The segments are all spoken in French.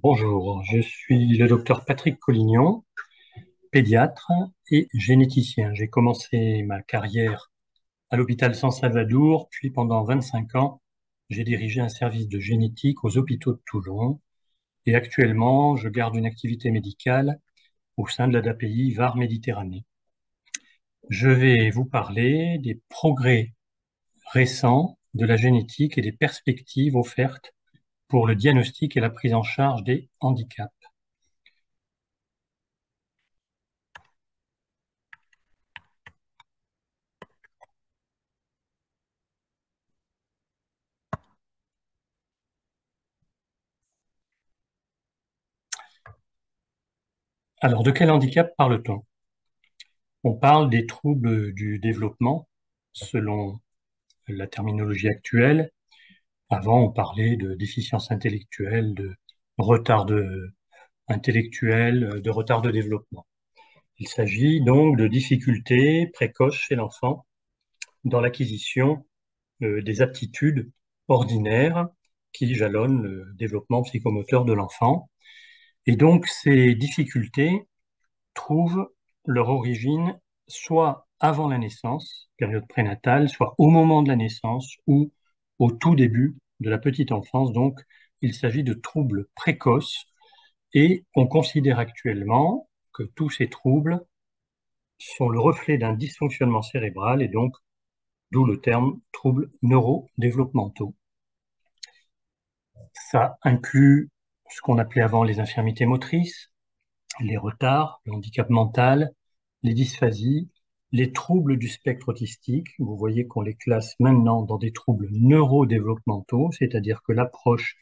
Bonjour, je suis le docteur Patrick Collignon, pédiatre et généticien. J'ai commencé ma carrière à l'hôpital San Salvador, puis pendant 25 ans, j'ai dirigé un service de génétique aux hôpitaux de Toulon. Et actuellement, je garde une activité médicale au sein de l'ADAPI VAR Méditerranée. Je vais vous parler des progrès récents de la génétique et des perspectives offertes pour le diagnostic et la prise en charge des handicaps. Alors, de quel handicap parle-t-on? On parle des troubles du développement selon la terminologie actuelle. Avant, on parlait de déficience intellectuelle, de retard intellectuel, de retard de développement. Il s'agit donc de difficultés précoces chez l'enfant dans l'acquisition des aptitudes ordinaires qui jalonnent le développement psychomoteur de l'enfant. Et donc, ces difficultés trouvent leur origine soit avant la naissance, période prénatale, soit au moment de la naissance ou au tout début de la petite enfance. Donc, il s'agit de troubles précoces et on considère actuellement que tous ces troubles sont le reflet d'un dysfonctionnement cérébral et donc d'où le terme troubles neurodéveloppementaux. Ça inclut ce qu'on appelait avant les infirmités motrices, les retards, le handicap mental, les dysphasies, les troubles du spectre autistique. Vous voyez qu'on les classe maintenant dans des troubles neurodéveloppementaux, c'est-à-dire que l'approche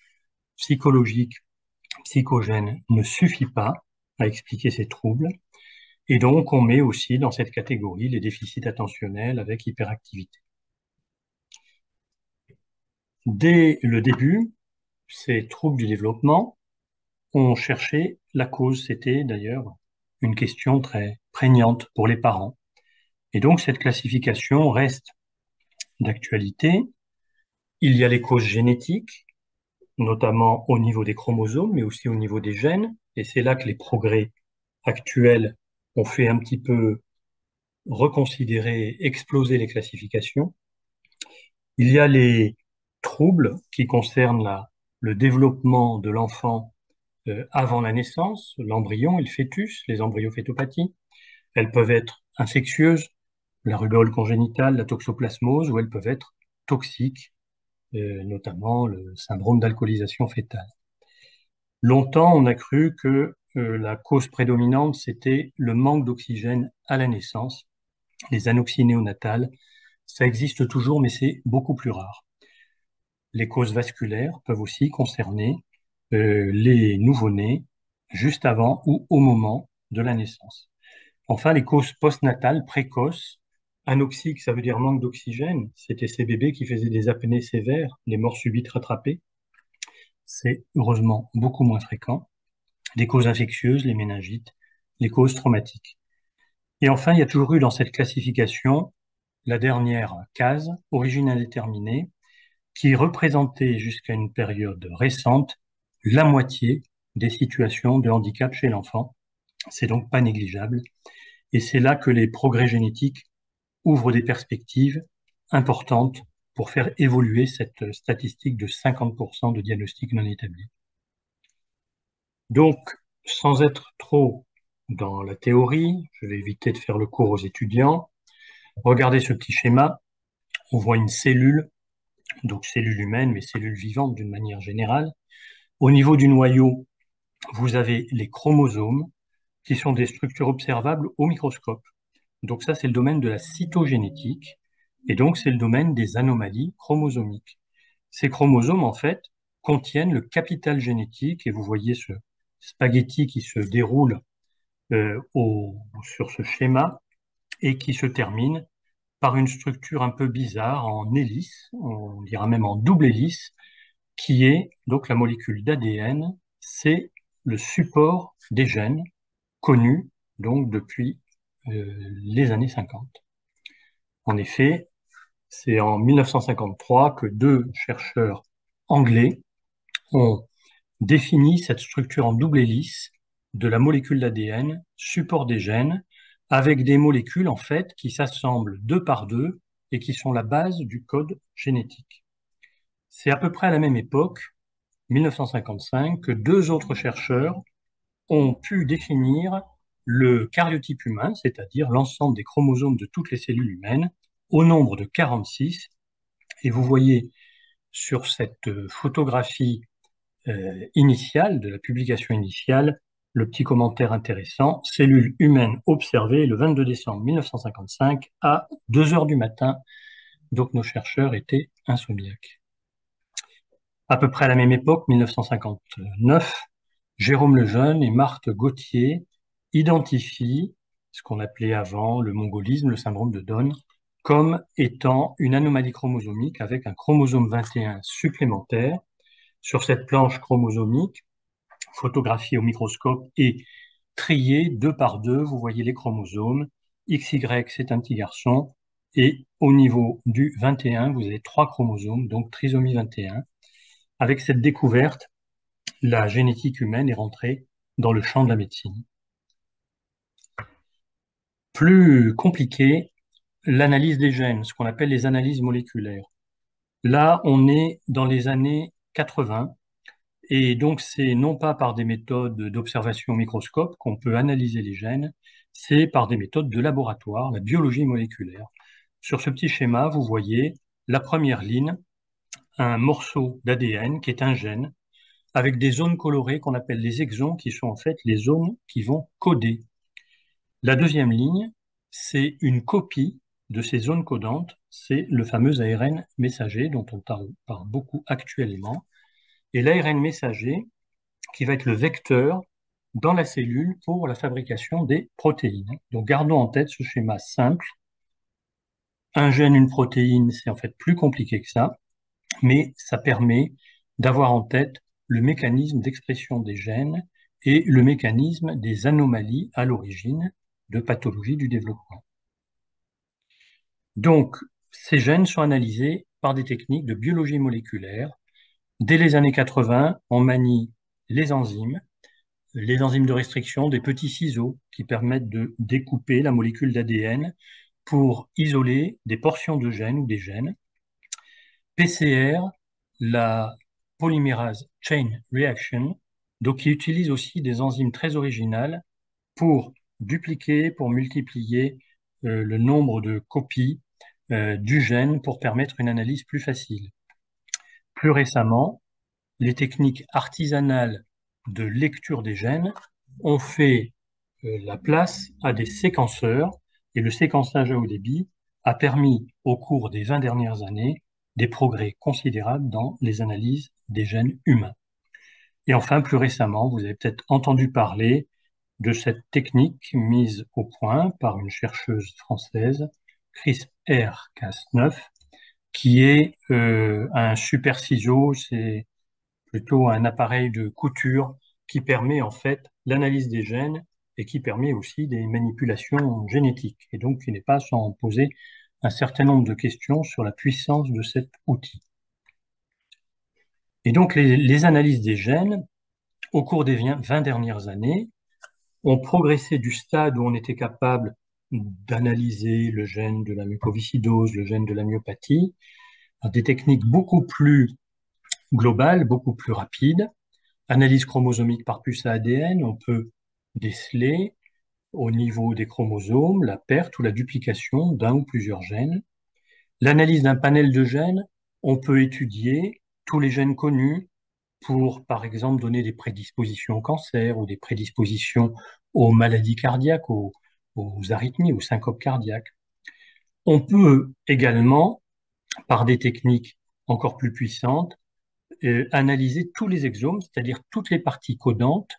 psychologique, psychogène ne suffit pas à expliquer ces troubles. Et donc, on met aussi dans cette catégorie les déficits attentionnels avec hyperactivité. Dès le début, ces troubles du développement ont cherché la cause. C'était d'ailleurs une question très prégnante pour les parents. Et donc, cette classification reste d'actualité. Il y a les causes génétiques, notamment au niveau des chromosomes, mais aussi au niveau des gènes. Et c'est là que les progrès actuels ont fait un petit peu reconsidérer, exploser les classifications. Il y a les troubles qui concernent le développement de l'enfant avant la naissance, l'embryon et le fœtus, les embryofétopathies. Elles peuvent être infectieuses, la rubéole congénitale, la toxoplasmose, ou elles peuvent être toxiques, notamment le syndrome d'alcoolisation fétale. Longtemps, on a cru que la cause prédominante, c'était le manque d'oxygène à la naissance, les anoxies néonatales. Ça existe toujours, mais c'est beaucoup plus rare. Les causes vasculaires peuvent aussi concerner les nouveau-nés juste avant ou au moment de la naissance. Enfin, les causes postnatales précoces, anoxiques, ça veut dire manque d'oxygène. C'était ces bébés qui faisaient des apnées sévères, les morts subites rattrapées. C'est heureusement beaucoup moins fréquent. Les causes infectieuses, les méningites, les causes traumatiques. Et enfin, il y a toujours eu dans cette classification la dernière case, origine indéterminée, qui représentait jusqu'à une période récente la moitié des situations de handicap chez l'enfant. C'est donc pas négligeable. Et c'est là que les progrès génétiques ouvrent des perspectives importantes pour faire évoluer cette statistique de 50% de diagnostics non établis. Donc, sans être trop dans la théorie, je vais éviter de faire le cours aux étudiants. Regardez ce petit schéma. On voit une cellule, donc cellule humaine, mais cellule vivante d'une manière générale. Au niveau du noyau, vous avez les chromosomes, qui sont des structures observables au microscope. Donc ça, c'est le domaine de la cytogénétique, et donc c'est le domaine des anomalies chromosomiques. Ces chromosomes, en fait, contiennent le capital génétique, et vous voyez ce spaghetti qui se déroule sur ce schéma et qui se termine par une structure un peu bizarre en hélice, on dira même en double hélice, qui est donc la molécule d'ADN, c'est le support des gènes connus donc depuis les années 50. En effet, c'est en 1953 que deux chercheurs anglais ont définit cette structure en double hélice de la molécule d'ADN, support des gènes, avec des molécules en fait qui s'assemblent deux par deux et qui sont la base du code génétique. C'est à peu près à la même époque, 1955, que deux autres chercheurs ont pu définir le karyotype humain, c'est-à-dire l'ensemble des chromosomes de toutes les cellules humaines, au nombre de 46. Et vous voyez sur cette photographie initiale, de la publication initiale, le petit commentaire intéressant, cellules humaines observées le 22 décembre 1955 à 2 heures du matin. Donc nos chercheurs étaient insomniaques. À peu près à la même époque, 1959, Jérôme Lejeune et Marc Gauthier identifient ce qu'on appelait avant le mongolisme, le syndrome de Down, comme étant une anomalie chromosomique avec un chromosome 21 supplémentaire. Sur cette planche chromosomique, photographiée au microscope et triée deux par deux, vous voyez les chromosomes. XY, c'est un petit garçon. Et au niveau du 21, vous avez trois chromosomes, donc trisomie 21. Avec cette découverte, la génétique humaine est rentrée dans le champ de la médecine. Plus compliqué, l'analyse des gènes, ce qu'on appelle les analyses moléculaires. Là, on est dans les années 80, et donc c'est non pas par des méthodes d'observation au microscope qu'on peut analyser les gènes, c'est par des méthodes de laboratoire, la biologie moléculaire. Sur ce petit schéma, vous voyez la première ligne, un morceau d'ADN qui est un gène, avec des zones colorées qu'on appelle les exons, qui sont en fait les zones qui vont coder. La deuxième ligne, c'est une copie de ces zones codantes, c'est le fameux ARN messager dont on parle beaucoup actuellement. Et l'ARN messager, qui va être le vecteur dans la cellule pour la fabrication des protéines. Donc gardons en tête ce schéma simple. Un gène, une protéine, c'est en fait plus compliqué que ça, mais ça permet d'avoir en tête le mécanisme d'expression des gènes et le mécanisme des anomalies à l'origine de pathologies du développement. Donc, ces gènes sont analysés par des techniques de biologie moléculaire. Dès les années 80, on manie les enzymes de restriction, des petits ciseaux qui permettent de découper la molécule d'ADN pour isoler des portions de gènes ou des gènes. PCR, la polymérase chain reaction, donc qui utilise aussi des enzymes très originales pour dupliquer, pour multiplier le nombre de copies du gène pour permettre une analyse plus facile. Plus récemment, les techniques artisanales de lecture des gènes ont fait la place à des séquenceurs et le séquençage à haut débit a permis au cours des 20 dernières années des progrès considérables dans les analyses des gènes humains. Et enfin, plus récemment, vous avez peut-être entendu parler de cette technique mise au point par une chercheuse française, CRISPR-Cas9, qui est un super ciseau, c'est plutôt un appareil de couture qui permet en fait l'analyse des gènes et qui permet aussi des manipulations génétiques, et donc qui n'est pas sans poser un certain nombre de questions sur la puissance de cet outil. Et donc les analyses des gènes, au cours des 20 dernières années, ont progressé du stade où on était capable d'analyser le gène de la mucoviscidose, le gène de la myopathie, à des techniques beaucoup plus globales, beaucoup plus rapides. Analyse chromosomique par puce à ADN, on peut déceler au niveau des chromosomes la perte ou la duplication d'un ou plusieurs gènes. L'analyse d'un panel de gènes, on peut étudier tous les gènes connus pour, par exemple, donner des prédispositions au cancer ou des prédispositions aux maladies cardiaques, aux arythmies, aux syncopes cardiaques. On peut également, par des techniques encore plus puissantes, analyser tous les exomes, c'est-à-dire toutes les parties codantes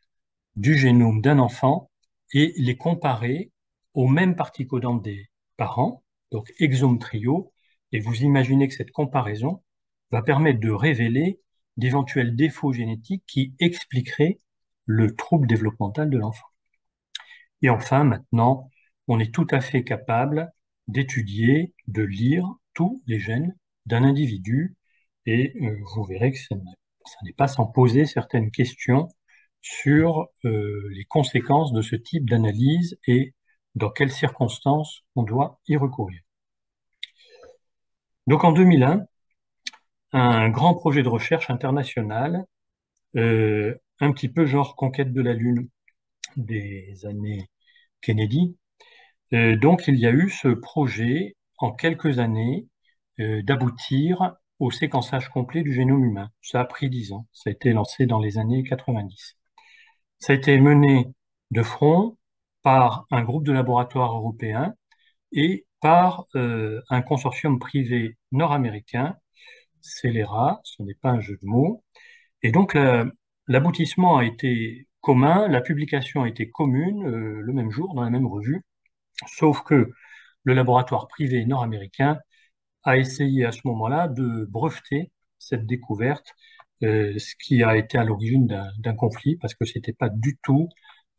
du génome d'un enfant et les comparer aux mêmes parties codantes des parents, donc exome trio, et vous imaginez que cette comparaison va permettre de révéler d'éventuels défauts génétiques qui expliqueraient le trouble développemental de l'enfant. Et enfin, maintenant, on est tout à fait capable d'étudier, de lire tous les gènes d'un individu, et vous verrez que ça n'est pas sans poser certaines questions sur les conséquences de ce type d'analyse et dans quelles circonstances on doit y recourir. Donc en 2001, un grand projet de recherche international, un petit peu genre conquête de la Lune des années Kennedy. Donc il y a eu ce projet en quelques années d'aboutir au séquençage complet du génome humain. Ça a pris 10 ans. Ça a été lancé dans les années 90. Ça a été mené de front par un groupe de laboratoires européens et par un consortium privé nord-américain, Celera, ce n'est pas un jeu de mots. Et donc l'aboutissement a été commun, la publication a été commune le même jour dans la même revue, sauf que le laboratoire privé nord-américain a essayé à ce moment-là de breveter cette découverte, ce qui a été à l'origine d'un conflit, parce que c'était pas du tout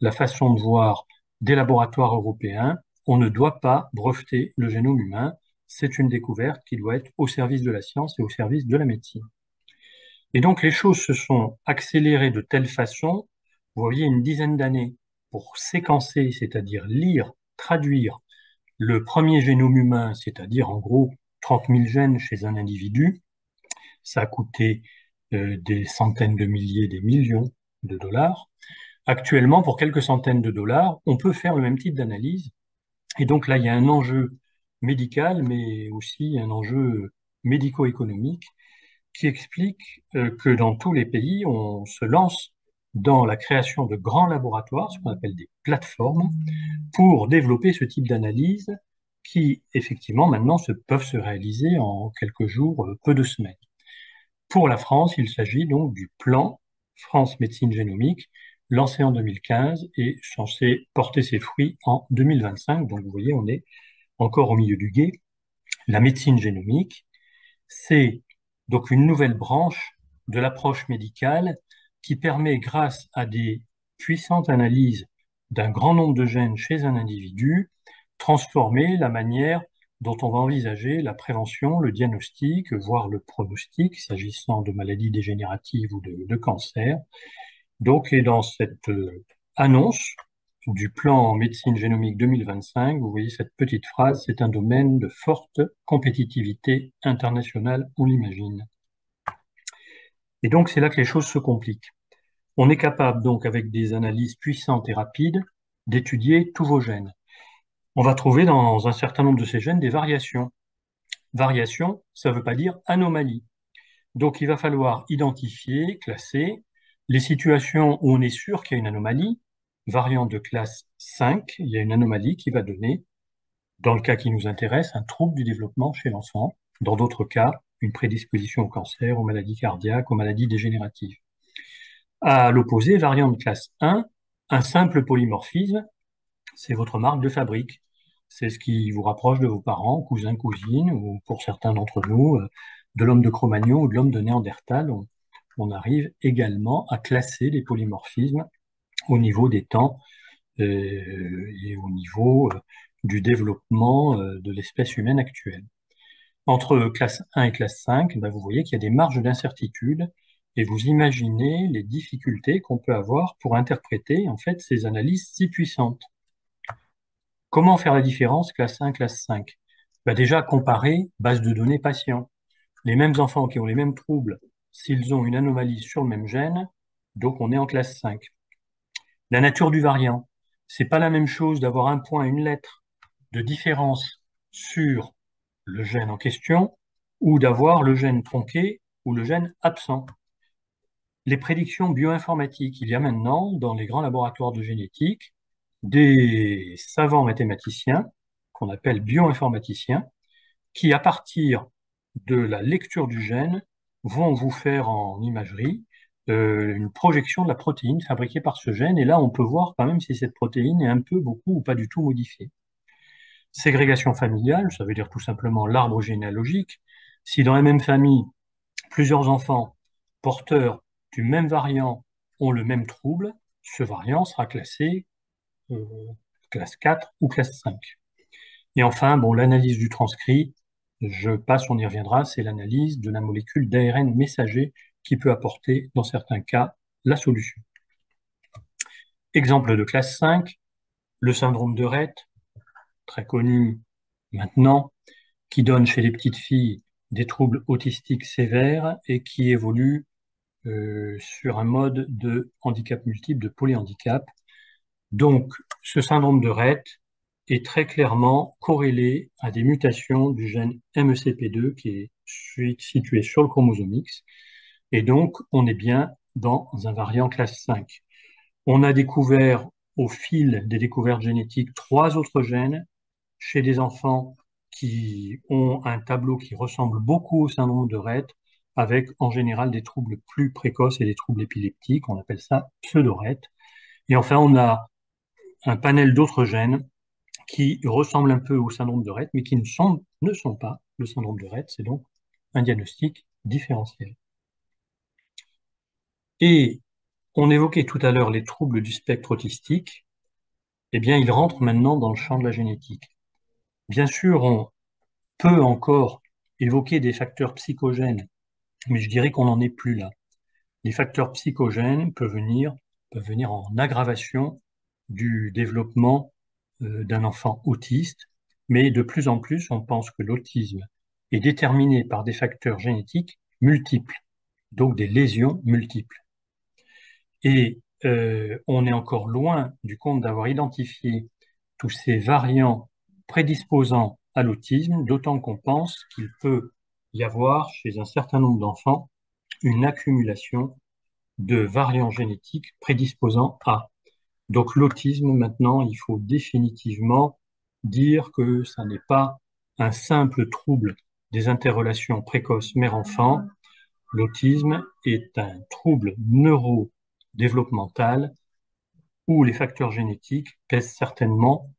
la façon de voir des laboratoires européens. On ne doit pas breveter le génome humain. C'est une découverte qui doit être au service de la science et au service de la médecine. Et donc les choses se sont accélérées de telle façon, vous voyez, une dizaine d'années pour séquencer, c'est-à-dire lire, traduire le premier génome humain, c'est-à-dire en gros 30 000 gènes chez un individu. Ça a coûté des centaines de milliers, des millions de dollars. Actuellement, pour quelques centaines de dollars, on peut faire le même type d'analyse. Et donc là, il y a un enjeu médical, mais aussi un enjeu médico-économique qui explique que dans tous les pays, on se lance dans la création de grands laboratoires, ce qu'on appelle des plateformes, pour développer ce type d'analyse qui, effectivement, maintenant peuvent se réaliser en quelques jours, peu de semaines. Pour la France, il s'agit donc du plan France Médecine Génomique, lancé en 2015 et censé porter ses fruits en 2025. Donc vous voyez, on est encore au milieu du gué. La médecine génomique, c'est donc une nouvelle branche de l'approche médicale qui permet, grâce à des puissantes analyses d'un grand nombre de gènes chez un individu, transformer la manière dont on va envisager la prévention, le diagnostic, voire le pronostic, s'agissant de maladies dégénératives ou de cancer. Donc, et dans cette annonce du plan médecine génomique 2025, vous voyez cette petite phrase, c'est un domaine de forte compétitivité internationale, on l'imagine. Et donc, c'est là que les choses se compliquent. On est capable, donc, avec des analyses puissantes et rapides, d'étudier tous vos gènes. On va trouver dans un certain nombre de ces gènes des variations. Variation, ça ne veut pas dire anomalie. Donc, il va falloir identifier, classer les situations où on est sûr qu'il y a une anomalie. Variant de classe 5, il y a une anomalie qui va donner, dans le cas qui nous intéresse, un trouble du développement chez l'enfant. Dans d'autres cas, une prédisposition au cancer, aux maladies cardiaques, aux maladies dégénératives. À l'opposé, variant de classe 1, un simple polymorphisme, c'est votre marque de fabrique. C'est ce qui vous rapproche de vos parents, cousins, cousines, ou pour certains d'entre nous, de l'homme de Cro-Magnon ou de l'homme de Néandertal. On arrive également à classer les polymorphismes au niveau des temps et au niveau du développement de l'espèce humaine actuelle. Entre classe 1 et classe 5, ben vous voyez qu'il y a des marges d'incertitude et vous imaginez les difficultés qu'on peut avoir pour interpréter en fait ces analyses si puissantes. Comment faire la différence classe 1, classe 5? Ben déjà, comparer base de données patients. Les mêmes enfants qui ont les mêmes troubles, s'ils ont une anomalie sur le même gène, donc on est en classe 5. La nature du variant. C'est pas la même chose d'avoir un point, une lettre de différence sur le gène en question ou d'avoir le gène tronqué ou le gène absent. Les prédictions bioinformatiques. Il y a maintenant, dans les grands laboratoires de génétique, des savants mathématiciens qu'on appelle bioinformaticiens qui, à partir de la lecture du gène, vont vous faire en imagerie une projection de la protéine fabriquée par ce gène. Et là, on peut voir quand même si cette protéine est un peu, beaucoup ou pas du tout modifiée. Ségrégation familiale, ça veut dire tout simplement l'arbre généalogique. Si dans la même famille, plusieurs enfants porteurs du même variant ont le même trouble, ce variant sera classé euh, classe 4 ou classe 5. Et enfin, bon, l'analyse du transcrit, je passe, on y reviendra, c'est l'analyse de la molécule d'ARN messager qui peut apporter, dans certains cas, la solution. Exemple de classe 5, le syndrome de Rett, très connu maintenant, qui donne chez les petites filles des troubles autistiques sévères et qui évolue sur un mode de handicap multiple, de polyhandicap. Donc, ce syndrome de Rett est très clairement corrélé à des mutations du gène MECP2 qui est situé sur le chromosome X. Et donc, on est bien dans un variant classe 5. On a découvert au fil des découvertes génétiques 3 autres gènes chez des enfants qui ont un tableau qui ressemble beaucoup au syndrome de Rett, avec en général des troubles plus précoces et des troubles épileptiques. On appelle ça pseudo-Rett. Et enfin, on a un panel d'autres gènes qui ressemblent un peu au syndrome de Rett, mais qui ne sont pas le syndrome de Rett. C'est donc un diagnostic différentiel. Et on évoquait tout à l'heure les troubles du spectre autistique. Eh bien, ils rentrent maintenant dans le champ de la génétique. Bien sûr, on peut encore évoquer des facteurs psychogènes, mais je dirais qu'on n'en est plus là. Les facteurs psychogènes peuvent venir en aggravation du développement d'un enfant autiste, mais de plus en plus, on pense que l'autisme est déterminé par des facteurs génétiques multiples, donc des lésions multiples. Et on est encore loin du compte d'avoir identifié tous ces variants prédisposant à l'autisme, d'autant qu'on pense qu'il peut y avoir chez un certain nombre d'enfants une accumulation de variants génétiques prédisposant à. Donc l'autisme, maintenant, il faut définitivement dire que ça n'est pas un simple trouble des interrelations précoces mère-enfant. L'autisme est un trouble neurodéveloppemental où les facteurs génétiques pèsent certainement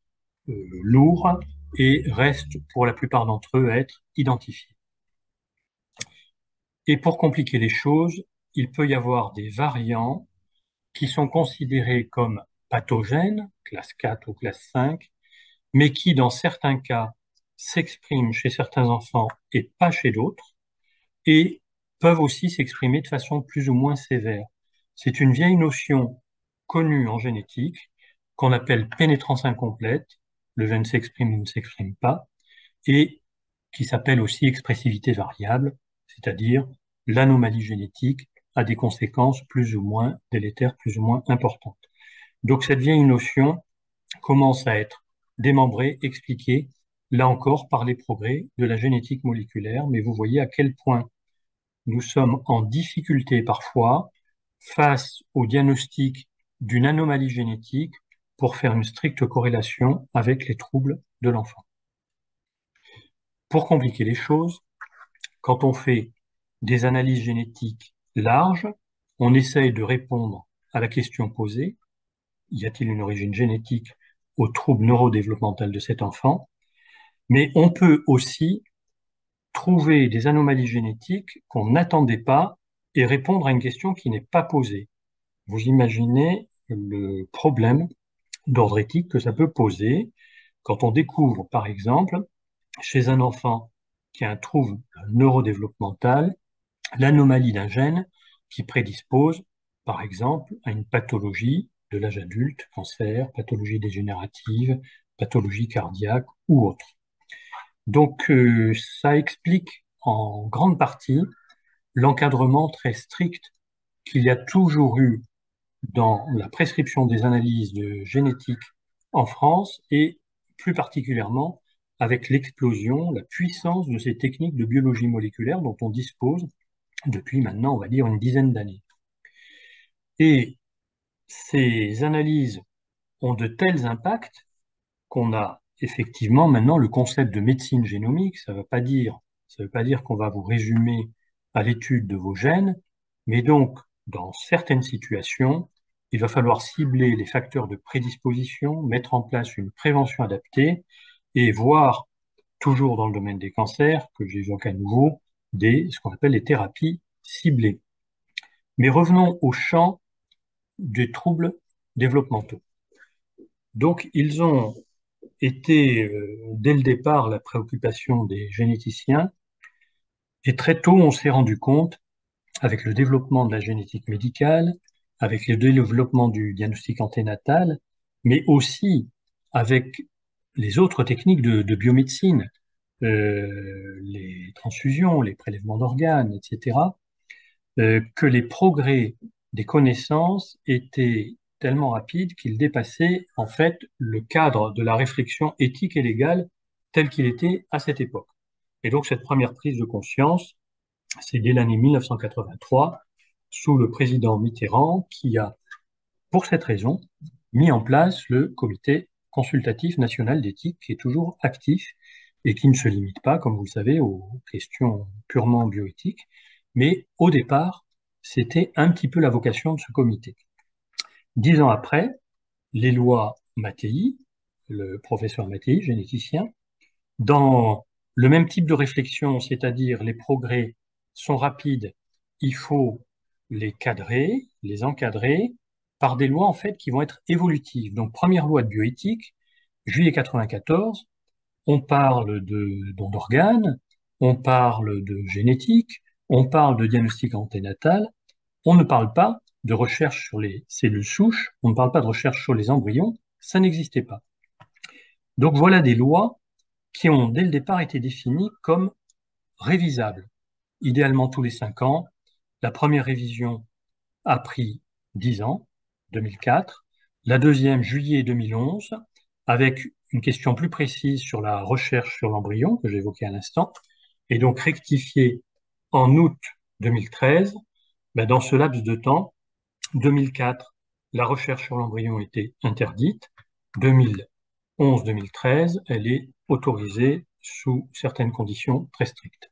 lourd et restent pour la plupart d'entre eux à être identifiés. Et pour compliquer les choses, il peut y avoir des variants qui sont considérés comme pathogènes, classe 4 ou classe 5, mais qui, dans certains cas, s'expriment chez certains enfants et pas chez d'autres, et peuvent aussi s'exprimer de façon plus ou moins sévère. C'est une vieille notion connue en génétique qu'on appelle pénétrance incomplète, le gène s'exprime ou ne s'exprime pas, et qui s'appelle aussi expressivité variable, c'est-à-dire l'anomalie génétique a des conséquences plus ou moins délétères, plus ou moins importantes. Donc cette vieille notion commence à être démembrée, expliquée, là encore par les progrès de la génétique moléculaire, mais vous voyez à quel point nous sommes en difficulté parfois face au diagnostic d'une anomalie génétique pour faire une stricte corrélation avec les troubles de l'enfant. Pour compliquer les choses, quand on fait des analyses génétiques larges, on essaye de répondre à la question posée, y a-t-il une origine génétique au trouble neurodéveloppemental de cet enfant? Mais on peut aussi trouver des anomalies génétiques qu'on n'attendait pas et répondre à une question qui n'est pas posée. Vous imaginez le problème d'ordre éthique que ça peut poser quand on découvre, par exemple, chez un enfant qui a un trouble neurodéveloppemental, l'anomalie d'un gène qui prédispose, par exemple, à une pathologie de l'âge adulte, cancer, pathologie dégénérative, pathologie cardiaque ou autre. Donc, ça explique en grande partie l'encadrement très strict qu'il y a toujours eu dans la prescription des analyses de génétique en France et plus particulièrement avec l'explosion, la puissance de ces techniques de biologie moléculaire dont on dispose depuis maintenant, on va dire, une dizaine d'années. Et ces analyses ont de tels impacts qu'on a effectivement maintenant le concept de médecine génomique. Ça veut pas dire qu'on va vous résumer à l'étude de vos gènes, mais donc, dans certaines situations, il va falloir cibler les facteurs de prédisposition, mettre en place une prévention adaptée et voir, toujours dans le domaine des cancers, que j'évoque à nouveau, ce qu'on appelle les thérapies ciblées. Mais revenons au champ des troubles développementaux. Donc, ils ont été, dès le départ, la préoccupation des généticiens, et très tôt, on s'est rendu compte avec le développement de la génétique médicale, avec le développement du diagnostic anténatal, mais aussi avec les autres techniques de biomédecine, les transfusions, les prélèvements d'organes, etc., que les progrès des connaissances étaient tellement rapides qu'ils dépassaient en fait le cadre de la réflexion éthique et légale tel qu'il était à cette époque. Et donc cette première prise de conscience, c'est dès l'année 1983, sous le président Mitterrand, qui a, pour cette raison, mis en place le Comité consultatif national d'éthique, qui est toujours actif et qui ne se limite pas, comme vous le savez, aux questions purement bioéthiques. Mais au départ, c'était un petit peu la vocation de ce comité. 10 ans après, les lois Mattei, le professeur Mattei, généticien, dans le même type de réflexion, c'est-à-dire les progrès sont rapides, il faut les cadrer, les encadrer par des lois en fait qui vont être évolutives. Donc première loi de bioéthique, juillet 94, on parle de don d'organes, on parle de génétique, on parle de diagnostic anténatal, on ne parle pas de recherche sur les cellules souches, on ne parle pas de recherche sur les embryons, ça n'existait pas. Donc voilà des lois qui ont dès le départ été définies comme révisables, idéalement tous les 5 ans. La première révision a pris 10 ans, 2004, la deuxième juillet 2011, avec une question plus précise sur la recherche sur l'embryon que j'évoquais à l'instant, et donc rectifiée en août 2013. Ben dans ce laps de temps, 2004, la recherche sur l'embryon était interdite. 2011-2013, elle est autorisée sous certaines conditions très strictes.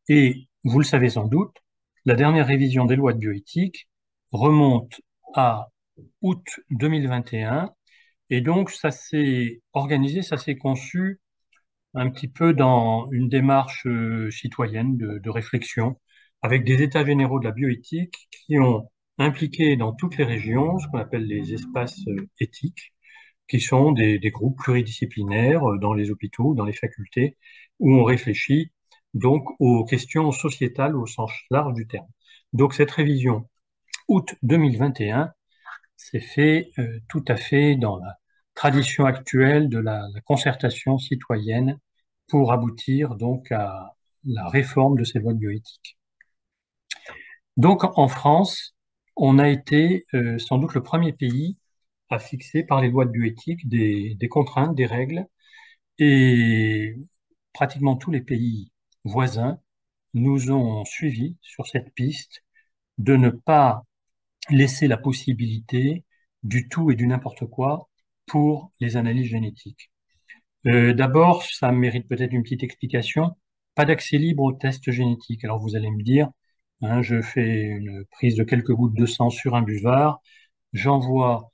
Et vous le savez sans doute, la dernière révision des lois de bioéthique remonte à août 2021, et donc ça s'est organisé, ça s'est conçu un petit peu dans une démarche citoyenne de réflexion, avec des états généraux de la bioéthique qui ont impliqué dans toutes les régions ce qu'on appelle les espaces éthiques, qui sont des groupes pluridisciplinaires dans les hôpitaux, dans les facultés, où on réfléchit donc aux questions sociétales au sens large du terme. Donc cette révision août 2021 s'est fait tout à fait dans la tradition actuelle de la concertation citoyenne pour aboutir donc à la réforme de ces lois de bioéthique. Donc en France, on a été sans doute le premier pays à fixer par les lois de bioéthique des contraintes, des règles, et pratiquement tous les pays voisins nous ont suivis sur cette piste de ne pas laisser la possibilité du tout et du n'importe quoi pour les analyses génétiques. D'abord, ça mérite peut-être une petite explication. Pas d'accès libre aux tests génétiques. Alors vous allez me dire, hein, je fais une prise de quelques gouttes de sang sur un buvard, j'envoie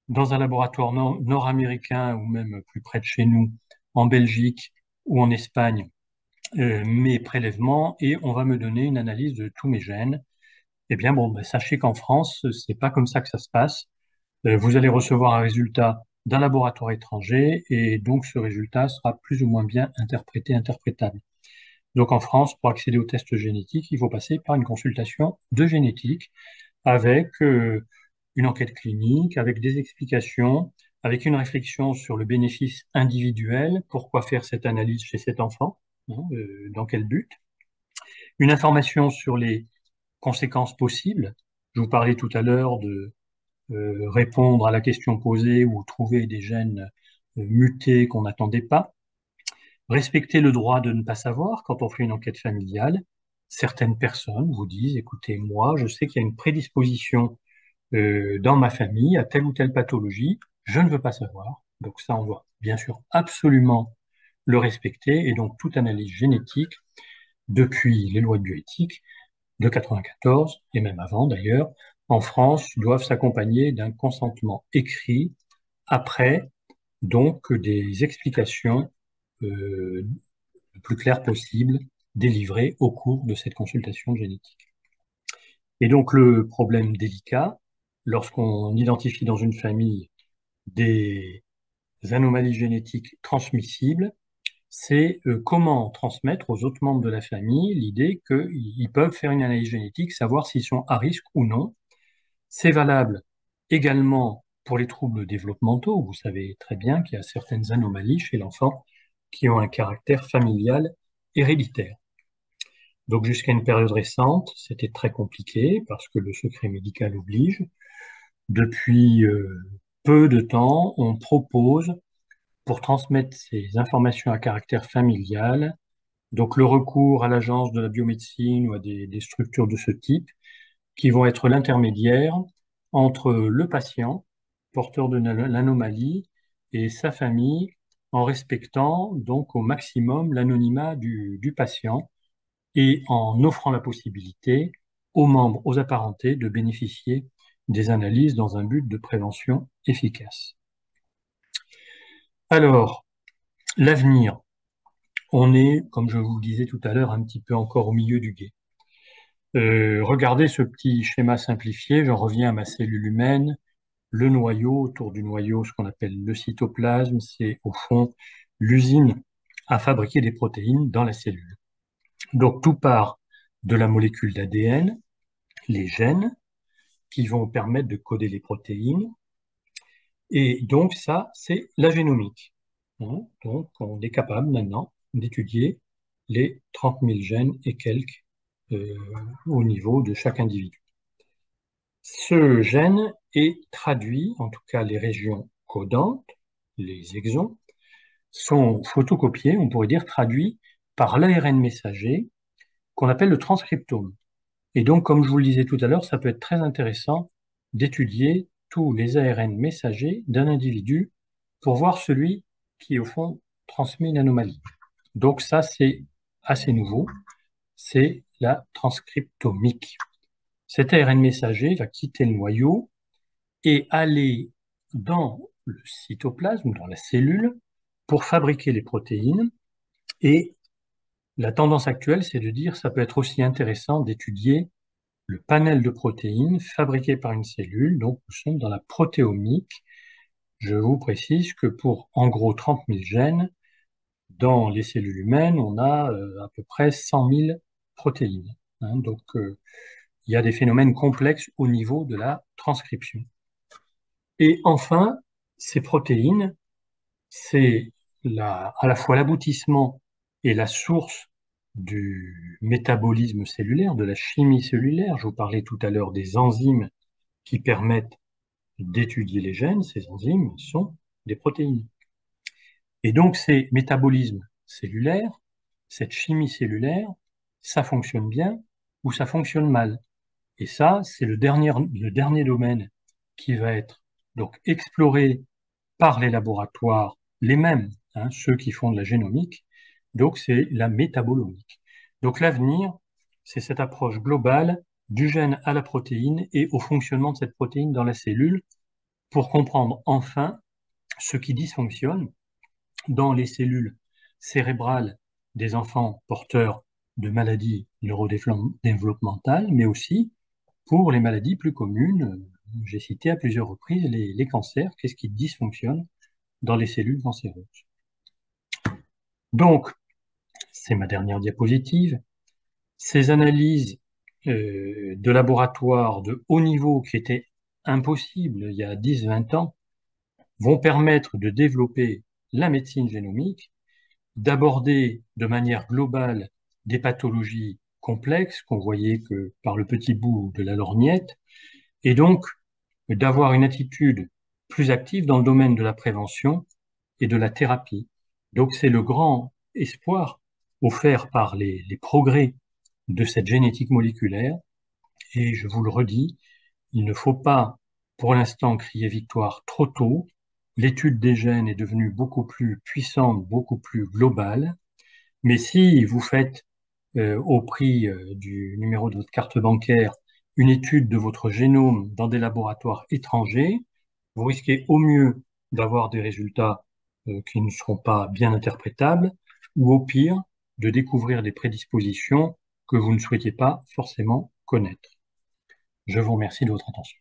dans un laboratoire nord-américain ou même plus près de chez nous, en Belgique ou en Espagne, mes prélèvements et on va me donner une analyse de tous mes gènes. Eh bien, bon, ben, sachez qu'en France, c'est pas comme ça que ça se passe. Vous allez recevoir un résultat d'un laboratoire étranger et donc ce résultat sera plus ou moins bien interprété, interprétable. Donc en France, pour accéder aux tests génétiques, il faut passer par une consultation de génétique avec une enquête clinique, avec des explications, avec une réflexion sur le bénéfice individuel, pourquoi faire cette analyse chez cet enfant, hein, dans quel but, une information sur les conséquences possibles. Je vous parlais tout à l'heure de répondre à la question posée ou trouver des gènes mutés qu'on n'attendait pas. Respecter le droit de ne pas savoir quand on fait une enquête familiale. Certaines personnes vous disent, écoutez, moi, je sais qu'il y a une prédisposition dans ma famille à telle ou telle pathologie, je ne veux pas savoir. Donc ça, on doit bien sûr absolument le respecter. Et donc toute analyse génétique, depuis les lois de bioéthique de 94, et même avant d'ailleurs, en France, doivent s'accompagner d'un consentement écrit après donc des explications le plus claires possible délivrées au cours de cette consultation génétique. Et donc le problème délicat, lorsqu'on identifie dans une famille des anomalies génétiques transmissibles, c'est comment transmettre aux autres membres de la famille l'idée qu'ils peuvent faire une analyse génétique, savoir s'ils sont à risque ou non. C'est valable également pour les troubles développementaux. Vous savez très bien qu'il y a certaines anomalies chez l'enfant qui ont un caractère familial héréditaire. Donc jusqu'à une période récente, c'était très compliqué parce que le secret médical oblige. Depuis peu de temps, on propose, pour transmettre ces informations à caractère familial, donc le recours à l'agence de la biomédecine ou à des structures de ce type, qui vont être l'intermédiaire entre le patient, porteur de l'anomalie, et sa famille, en respectant donc au maximum l'anonymat du patient et en offrant la possibilité aux membres, aux apparentés, de bénéficier des analyses dans un but de prévention efficace. Alors, l'avenir, on est, comme je vous le disais tout à l'heure, un petit peu encore au milieu du gué. Regardez ce petit schéma simplifié, j'en reviens à ma cellule humaine. Le noyau, autour du noyau, ce qu'on appelle le cytoplasme, c'est au fond l'usine à fabriquer des protéines dans la cellule. Donc tout part de la molécule d'ADN, les gènes, qui vont permettre de coder les protéines. Et donc ça, c'est la génomique. Hein. Donc on est capable maintenant d'étudier les 30 000 gènes et quelques au niveau de chaque individu. Ce gène est traduit, en tout cas les régions codantes, les exons, sont photocopiés, on pourrait dire traduits par l'ARN messager qu'on appelle le transcriptome. Et donc, comme je vous le disais tout à l'heure, ça peut être très intéressant d'étudier tous les ARN messagers d'un individu pour voir celui qui, au fond, transmet une anomalie. Donc ça, c'est assez nouveau, c'est la transcriptomique. Cet ARN messager va quitter le noyau et aller dans le cytoplasme, dans la cellule, pour fabriquer les protéines. Et la tendance actuelle, c'est de dire que ça peut être aussi intéressant d'étudier le panel de protéines fabriquées par une cellule. Donc, nous sommes dans la protéomique. Je vous précise que pour, en gros, 30 000 gènes, dans les cellules humaines, on a à peu près 100 000 protéines. Hein. Donc, il y a des phénomènes complexes au niveau de la transcription. Et enfin, ces protéines, c'est à la fois l'aboutissement et la source du métabolisme cellulaire, de la chimie cellulaire. Je vous parlais tout à l'heure des enzymes qui permettent d'étudier les gènes. Ces enzymes sont des protéines. Et donc, ces métabolismes cellulaires, cette chimie cellulaire, ça fonctionne bien ou ça fonctionne mal. Et ça, c'est le dernier domaine qui va être donc exploré par les laboratoires, les mêmes, hein, ceux qui font de la génomique. Donc, c'est la métabolomique. Donc, l'avenir, c'est cette approche globale du gène à la protéine et au fonctionnement de cette protéine dans la cellule pour comprendre enfin ce qui dysfonctionne dans les cellules cérébrales des enfants porteurs de maladies neurodéveloppementales, mais aussi pour les maladies plus communes. J'ai cité à plusieurs reprises les cancers, qu'est-ce qui dysfonctionne dans les cellules cancéreuses. Donc, c'est ma dernière diapositive. Ces analyses de laboratoire de haut niveau qui étaient impossibles il y a 10-20 ans vont permettre de développer la médecine génomique, d'aborder de manière globale des pathologies complexes qu'on voyait que par le petit bout de la lorgnette, et donc d'avoir une attitude plus active dans le domaine de la prévention et de la thérapie. Donc c'est le grand espoir offert par les progrès de cette génétique moléculaire. Et je vous le redis, il ne faut pas pour l'instant crier victoire trop tôt. L'étude des gènes est devenue beaucoup plus puissante, beaucoup plus globale. Mais si vous faites au prix du numéro de votre carte bancaire une étude de votre génome dans des laboratoires étrangers, vous risquez au mieux d'avoir des résultats qui ne seront pas bien interprétables, ou au pire, de découvrir des prédispositions que vous ne souhaitiez pas forcément connaître. Je vous remercie de votre attention.